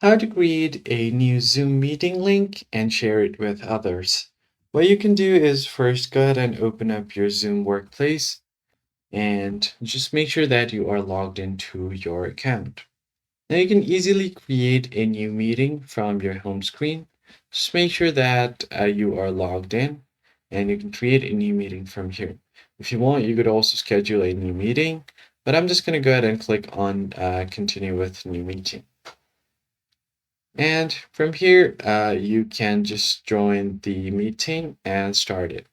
How to create a new Zoom meeting link and share it with others. What you can do is first go ahead and open up your Zoom workplace and just make sure that you are logged into your account. Now you can easily create a new meeting from your home screen. Just make sure that you are logged in and you can create a new meeting from here. If you want, you could also schedule a new meeting, but I'm just going to go ahead and click on continue with new meeting. And from here, you can just join the meeting and start it.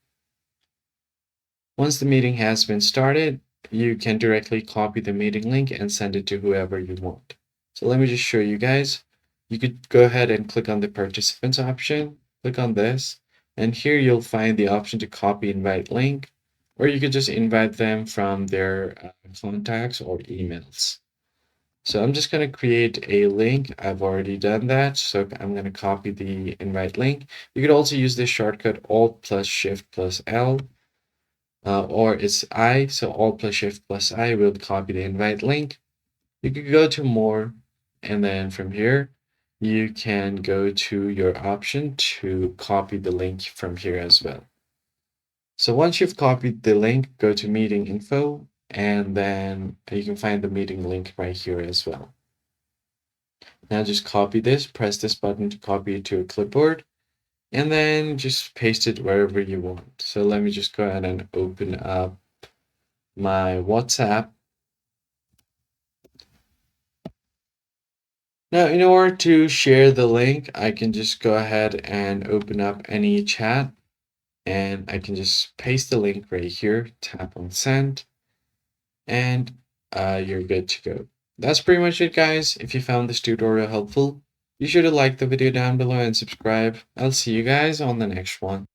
Once the meeting has been started, you can directly copy the meeting link and send it to whoever you want. So let me just show you guys. You could go ahead and click on the participants option, click on this, and here you'll find the option to copy invite link, or you could just invite them from their contacts or emails. So I'm just going to create a link. I've already done that. So I'm going to copy the invite link. You could also use this shortcut Alt plus Shift plus L, or it's I. So Alt plus Shift plus I will copy the invite link. You could go to more, and then from here, you can go to your option to copy the link from here as well. So once you've copied the link, go to meeting info, and then you can find the meeting link right here as well. Now just copy this, press this button to copy it to a clipboard, and then just paste it wherever you want. So let me just go ahead and open up my WhatsApp. Now, in order to share the link, I can just go ahead and open up any chat, and I can just paste the link right here, tap on send, and you're good to go. That's pretty much it, guys. If you found this tutorial helpful, be sure to like the video down below and subscribe. I'll see you guys on the next one.